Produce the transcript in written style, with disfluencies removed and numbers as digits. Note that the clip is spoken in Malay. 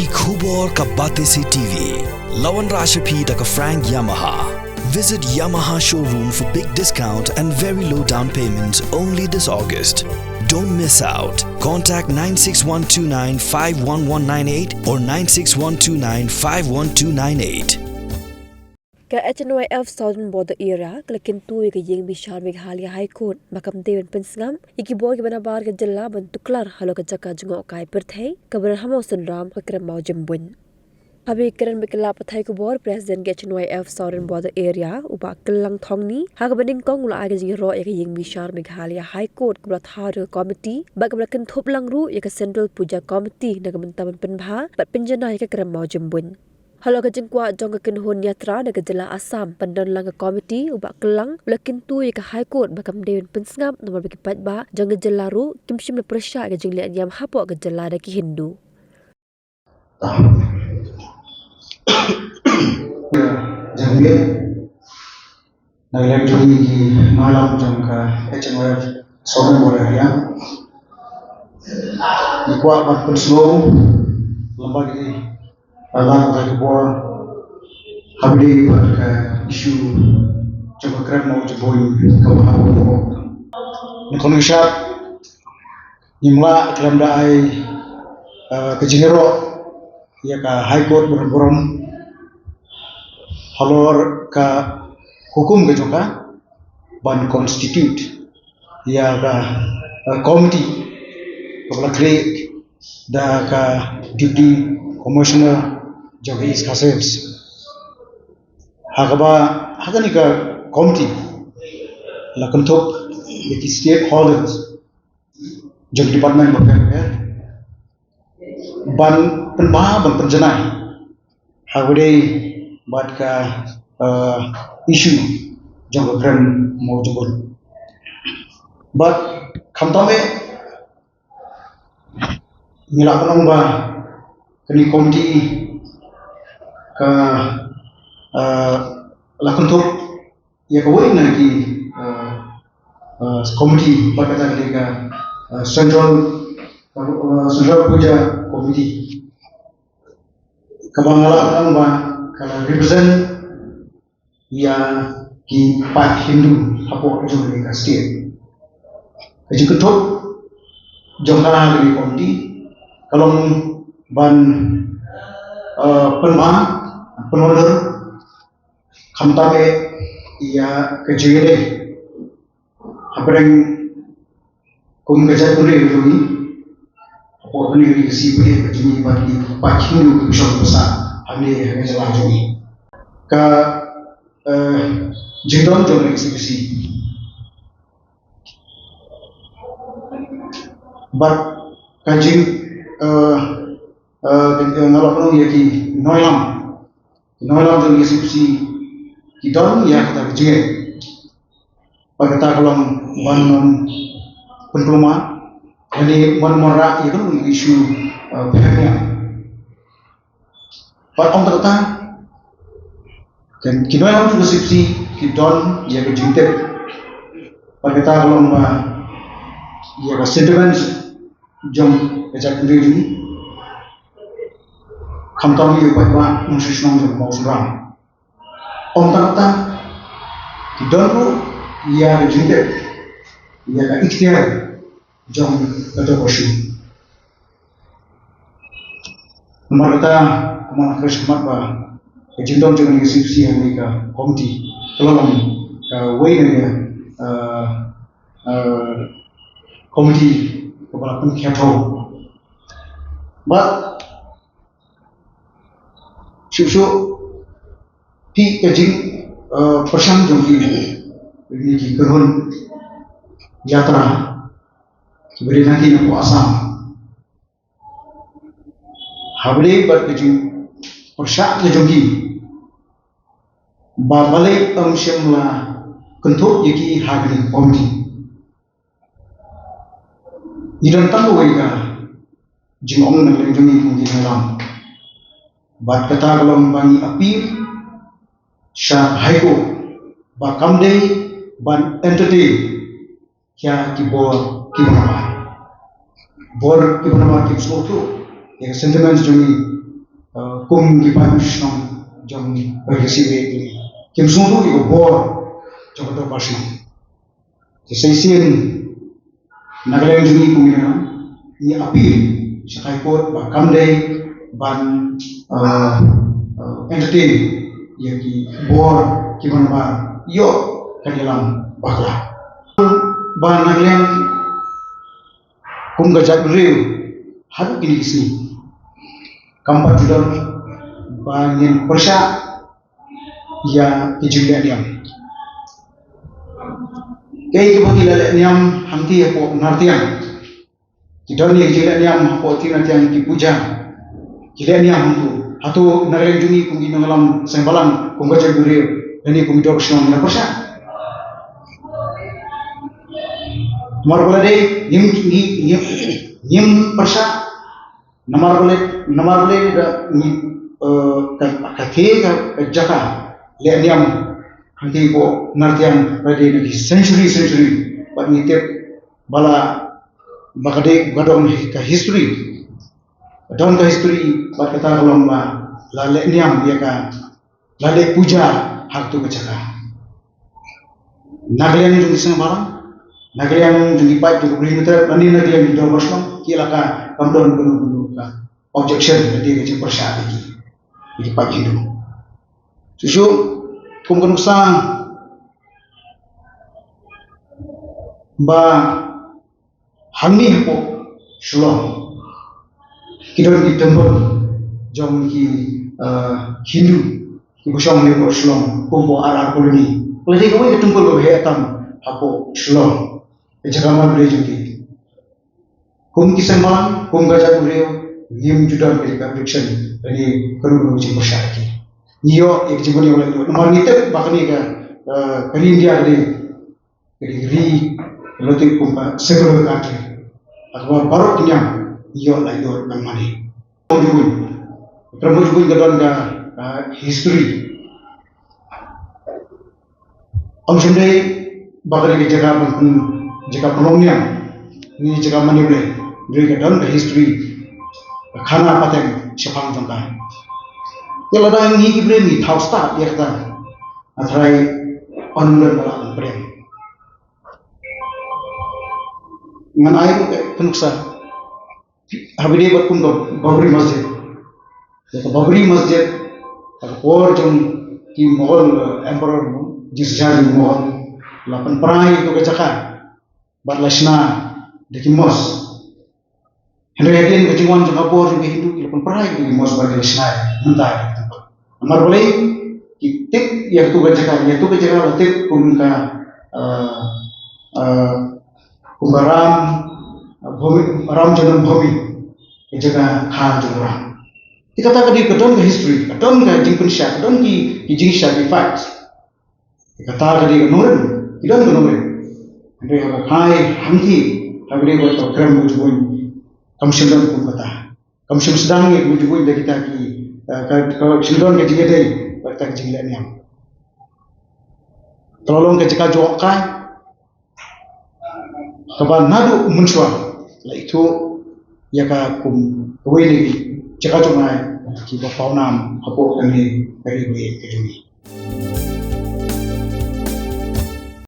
Ki Khubor Ka Bate Se TV. Lawan Rashapi Taka Frank Yamaha. Visit Yamaha showroom for big discount and very low down payments only this August. Don't miss out. Contact 96129 51198 or 96129 51298. Ka HNYF Southern Border Area kalakin tuwi ka yeng Bishar Meghalaya High Court makam dewan pensngam ikibor ke banabar ke jela bentuklar halo ka jaka jengok kai perthai ka berhamo senram ka kremau jembun. Abi keren bekela pathai ko bor President ke HNYF Southern Border Area uba kelang thongni ha ka bening kong ula aga jing ro ka yeng Bishar Meghalaya High Court ka thar committee ba ka belakin thop langru ka Central Puja Committee na ka mentaman penbha bat penjana ka kremau jembun. Halo ka jengkwa jong ka kinhun yatra na ka jela Assam pandan lang ka committee uba kelang belakin tu ka High Court bakam dewan pensngap nomor bagi patba jong ka jela ru kimshim na prasya ka jeng lian yam hapo ka jela da ki Hindu. Jangge na electronic ki malam jong ka HNYF Southern Border Area ikwa bat slow lambag ni alam ka bor habli ka issue jong ka krem mau jeboy ka bahabo ni konisha nimla krem da ai ka jingero ya ka High Court borom halor ka hukum ke joka ban constitute ya ka committee kepala klik da ka deputy commissioner jogi iskasels hagaba hagani ka committee la kantok the stakeholders jog department bakar ban penba ban penjanai hagode bat ka issue jong gram mau jebol but khamtame nila panong ba kani komiti ka lakon thok ya ka wai na ki komiti bakata ka central puja komiti kabangala panong ba kala represent ya ki pat Hindu apo jong ka state kaji ketok jong ka ni komiti kalong ban penma penorder khamtabe ya kejere habreng kum gajah puri rumi apo ni si puri kejini bagi pacindu bishop besar ane hanya jalan jumi ka jidon jong eksekusi but kajing ngalapno ya ki noilam jong eksekusi kidon ya kata kejenge pagata kolom banon penruma ini mora ya kan isu pihaknya but on kata kan kinoilam jong eksekusi kidon ya kejinte pagata kolom ya ka sentiments jong ejak ndiri khamtami yu patwa mushishnong jong mausram om takta kidonru ya kejinte ya ka ikhtiar jong kata koshu marta kumana krish matba kejindong jong eksekusi Amerika komiti tolong ka wayne komiti kepala pengkhiatau but shushu ti kajing persang jongki ini ki kerun yatra sebenarnya nanti nak Assam habli but kajing persak ke jongki babalai amshemla kentuk yaki hagri komiti idan tahu wega jingong nang lenjongi kungi nalam bat kata kolom bangi api sha haiko ba kamde ban entertain kya kibor kibonama bor kibonama kibsoto ya sentiments jongi kum di panusnong jong resiwe ini kim sunu di bor jong to pasno sai sin nagalen juni kumina ni api sakai kot ba kamdei ban entertain yaki bor kiman ba yo kanilang bakla ba nagalen kum gajak riu haru kini kisni kampat judul bangin persya ya kejulian yang kay kibagi lalak niyam hamti ako nartiyan kidon ni kejulian yang ako tinatiyan kipuja kejulian yang hamtu ato nareng juni kung ginangalam sembalang kung gajak guriw ini kung idok sinong na persya marbalade nim persya namar boleh da ni ka jaka le niam hanti ko nartian rade ni century but ni tep bala bakade gadon ka history but kata ulang ba la le niam dia ka la le puja hak tu jaka nagalian ni isang barang nagalian jungi pai tu perimeter ani nagalian do masno kila ka kamdon gunu objection jadi kecil persyarat ini pagi itu. Susu kumkan usang ba hamni ko shlom kita di tempat jom ki Hindu ki busong ni ko shlom kumpo arar koloni. Lagi kau itu tempat ko hetam hapo shlom. Ejaman beli jadi. Kum kisah malam kum gajah beliau nim judan dari conviction dari kerumunan uji masyarakat. Niyo ekjibuni oleh itu. Nomor itu bahkan ini kan India dari lotik kumpa sekolah country. Atau baru kenyang niyo lagi orang mana. Permujubun kedon da history. Amsundai bahkan ini jaga penolongnya. Ini jaga mana boleh. Dari kedon da history. Khana pateng sepang tongkai. Kalau ada yang ini bremi tahu start dia kata, atrai onur bala brem. Ngan air penuksa. Habis buat pun Babri Masjid. Babri Masjid. Or jom ki Mughal Emperor Jisjah Mughal. Lapan perai itu kecakan. Barlasna deki mos. Henry Hadian kecinguan jangka bor juga Hindu kita pun pernah itu di mos bagi lesnai mentah di tempat. Nomor boleh tip yang tu kerja tip kumka kumbaram ram jangan bumi kerja khan jangan. Dikatakan di kedon ke history, kedon ke jingkun syak, kedon ki jing syak di facts. Dikatakan di nomor, kedon ke nomor. Henry Hai Hamti habis buat program bujuan. Kamsildon pun kata, kamsil sedang ni bujuk dari kita ki, kalau kamsildon kerja dia, berkat jinglan yang, tolong kerja jawab kai, kapan nadu muncul, lah itu ya kum kue ni cakap cungai, kita faunam, apa kami dari kue ini.